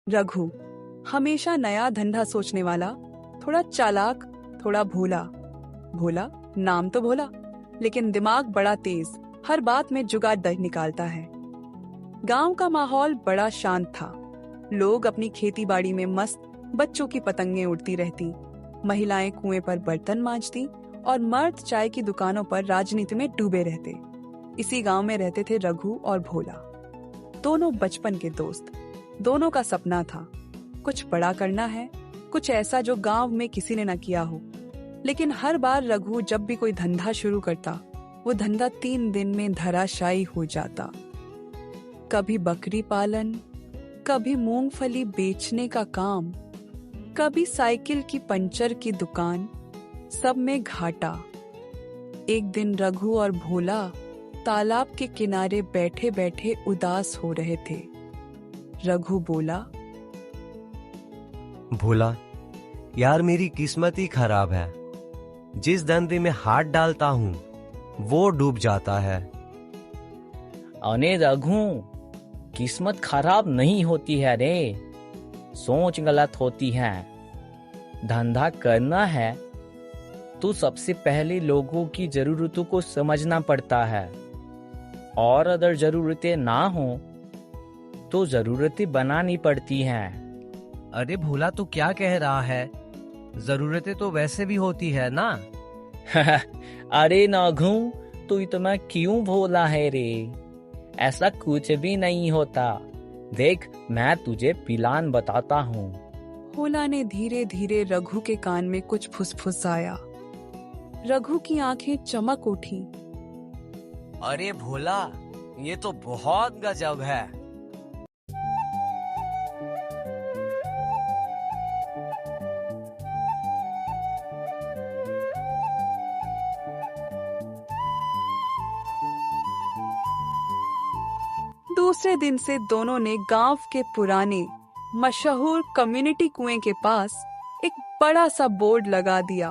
रघु हमेशा नया धंधा सोचने वाला, थोड़ा चालाक, थोड़ा भोला। भोला, नाम तो भोला, लेकिन दिमाग बड़ा तेज, हर बात में जुगाड़ निकालता है। गांव का माहौल बड़ा शांत था। लोग अपनी खेती बाड़ी में मस्त, बच्चों की पतंगें उड़ती रहती, महिलाएं कुएं पर बर्तन मांजती और मर्द चाय की दुकानों पर राजनीति में डूबे रहते। इसी गांव में रहते थे रघु और भोला, दोनों बचपन के दोस्त। दोनों का सपना था कुछ बड़ा करना है, कुछ ऐसा जो गांव में किसी ने न किया हो। लेकिन हर बार रघु जब भी कोई धंधा शुरू करता, वो धंधा 3 दिन में धराशायी हो जाता। कभी बकरी पालन, कभी मूंगफली बेचने का काम, कभी साइकिल की पंचर की दुकान, सब में घाटा। एक दिन रघु और भोला तालाब के किनारे बैठे बैठे उदास हो रहे थे। रघु बोला, भोला, यार मेरी किस्मत ही खराब है। जिस धंधे में हाथ डालता हूँ वो डूब जाता है। अरे रघु, किस्मत खराब नहीं होती है रे, सोच गलत होती है। धंधा करना है तो सबसे पहले लोगों की जरूरतों को समझना पड़ता है, और अगर जरूरतें ना हो तो जरूरतें बनानी पड़ती हैं। अरे भोला, तू क्या कह रहा है? जरूरतें तो वैसे भी होती है ना। अरे नाघू, तू इतना क्यों भोला है रे? ऐसा कुछ भी नहीं होता। देख, मैं तुझे प्लान बताता हूँ। भोला ने धीरे धीरे रघु के कान में कुछ फुसफुसाया। रघु की आंखें चमक उठी। अरे भोला, ये तो बहुत गजब है। दूसरे दिन से दोनों ने गांव के पुराने मशहूर कम्युनिटी कुएं के पास एक बड़ा सा बोर्ड लगा दिया।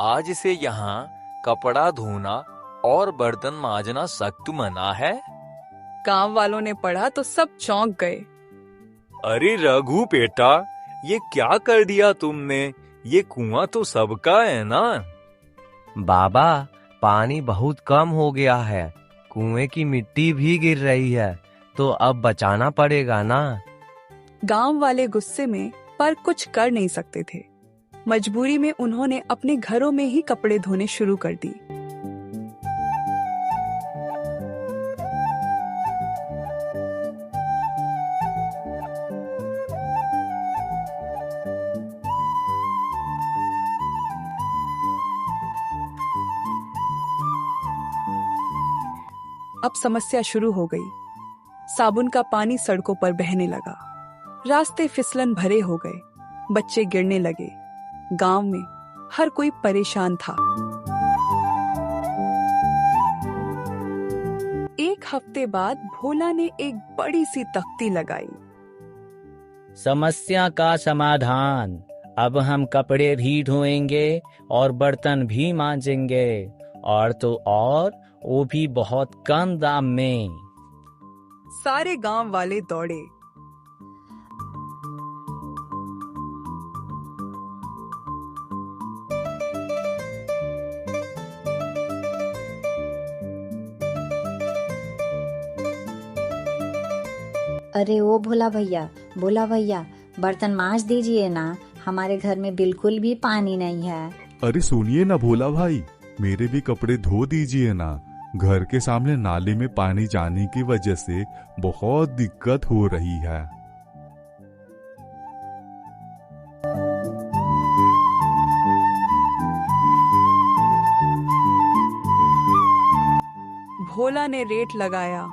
आज से यहाँ कपड़ा धोना और बर्तन मांजना सख्त मना है। गांव वालों ने पढ़ा तो सब चौंक गए। अरे रघु बेटा, ये क्या कर दिया तुमने? ये कुआं तो सबका है ना। बाबा, पानी बहुत कम हो गया है, कुएं की मिट्टी भी गिर रही है, तो अब बचाना पड़ेगा ना। गांव वाले गुस्से में पर कुछ कर नहीं सकते थे। मजबूरी में उन्होंने अपने घरों में ही कपड़े धोने शुरू कर दी। अब समस्या शुरू हो गई। साबुन का पानी सड़कों पर बहने लगा, रास्ते फिसलन भरे हो गए, बच्चे गिरने लगे। गांव में हर कोई परेशान था। एक हफ्ते बाद भोला ने एक बड़ी सी तख्ती लगाई। समस्या का समाधान, अब हम कपड़े भी धोएंगे और बर्तन भी मांजेंगे, और तो और वो भी बहुत कम दाम में। सारे गांव वाले दौड़े। अरे ओ भोला भैया, बर्तन मांज दीजिए ना, हमारे घर में बिल्कुल भी पानी नहीं है। अरे सुनिए ना भोला भाई, मेरे भी कपड़े धो दीजिए ना। घर के सामने नाले में पानी जाने की वजह से बहुत दिक्कत हो रही है। भोला ने रेट लगाया।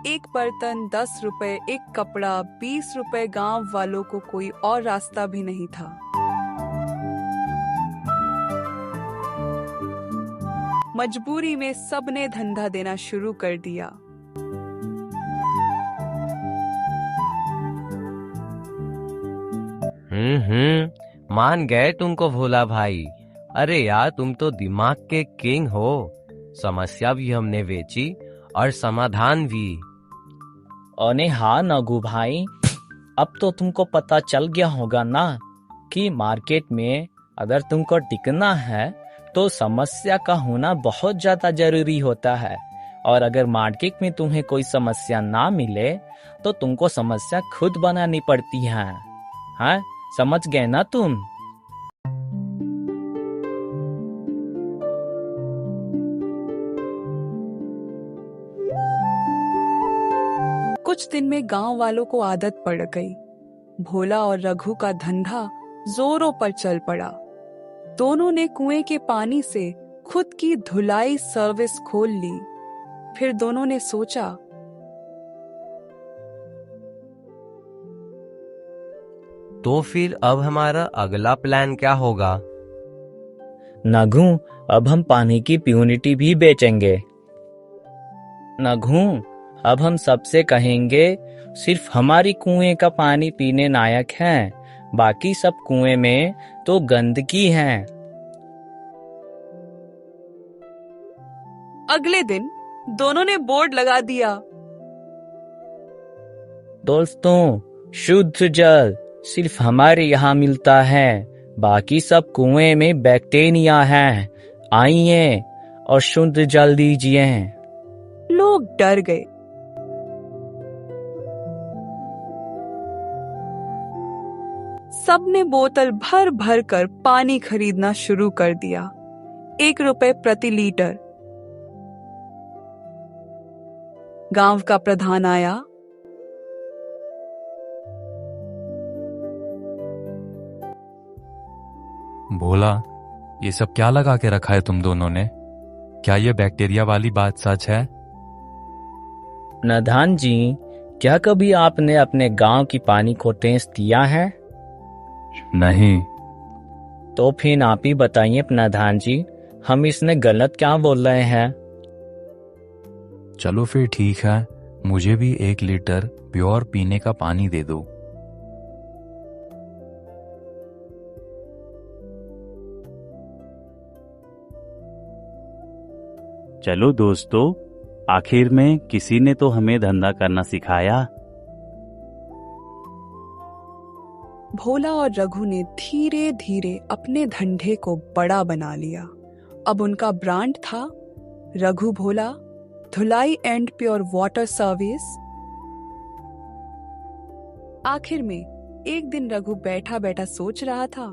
एक बर्तन 10 रुपए, एक कपड़ा 20 रुपए। गांव वालों को कोई और रास्ता भी नहीं था। मजबूरी में सबने धंधा देना शुरू कर दिया। मान गए तुमको भोला भाई। अरे यार, तुम तो दिमाग के किंग हो। समस्या भी हमने बेची और समाधान भी। अरे हाँ नगु भाई, अब तो तुमको पता चल गया होगा ना कि मार्केट में अगर तुमको टिकना है तो समस्या का होना बहुत ज्यादा जरूरी होता है, और अगर मार्केट में तुम्हें कोई समस्या ना मिले तो तुमको समस्या खुद बनानी पड़ती है। हाँ, समझ गए ना तुम? कुछ दिन में गांव वालों को आदत पड़ गई। भोला और रघु का धंधा जोरों पर चल पड़ा। दोनों ने कुएं के पानी से खुद की धुलाई सर्विस खोल ली। फिर दोनों ने सोचा, तो फिर अब हमारा अगला प्लान क्या होगा? नगु, अब हम पानी की प्यूरिटी भी बेचेंगे। नगु, अब हम सबसे कहेंगे सिर्फ हमारी कुएं का पानी पीने लायक है, बाकी सब कुएं में तो गंदगी है। अगले दिन दोनों ने बोर्ड लगा दिया, दोस्तों, शुद्ध जल सिर्फ हमारे यहाँ मिलता है, बाकी सब कुएं में बैक्टीरिया है। आइए और शुद्ध जल दीजिए। लोग डर गए। सबने बोतल भर भर कर पानी खरीदना शुरू कर दिया, 1 रुपए प्रति लीटर। गांव का प्रधान आया। भोला, ये सब क्या लगा के रखा है तुम दोनों ने? क्या ये बैक्टीरिया वाली बात सच है? प्रधान जी, क्या कभी आपने अपने गांव की पानी को टेस्ट किया है? नहीं। तो फिर आप ही बताइए प्रधान जी, हम इसमें गलत क्या बोल रहे हैं? चलो फिर ठीक है, मुझे भी 1 लीटर प्योर पीने का पानी दे दो। चलो दोस्तों, आखिर में किसी ने तो हमें धंधा करना सिखाया। भोला और रघु ने धीरे धीरे अपने धंधे को बड़ा बना लिया। अब उनका ब्रांड था रघु भोला धुलाई एंड प्योर वाटर सर्विस। आखिर में एक दिन रघु बैठा बैठा सोच रहा था,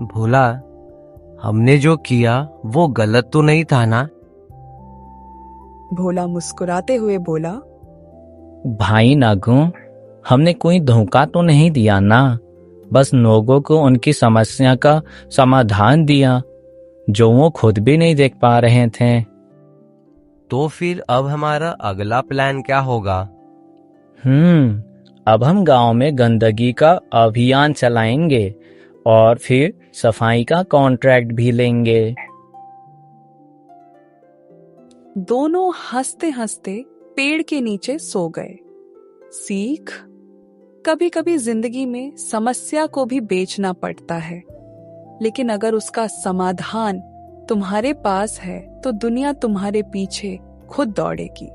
भोला, हमने जो किया वो गलत तो नहीं था ना? भोला मुस्कुराते हुए बोला, भाई नागू, हमने कोई धोखा तो नहीं दिया ना, बस लोगों को उनकी समस्या का समाधान दिया जो वो खुद भी नहीं देख पा रहे थे। तो फिर अब हमारा अगला प्लान क्या होगा? अब हम गांव में गंदगी का अभियान चलाएंगे और फिर सफाई का कॉन्ट्रैक्ट भी लेंगे। दोनों हंसते हंसते पेड़ के नीचे सो गए। सीख, कभी कभी जिंदगी में समस्या को भी बेचना पड़ता है, लेकिन अगर उसका समाधान तुम्हारे पास है तो दुनिया तुम्हारे पीछे खुद दौड़ेगी।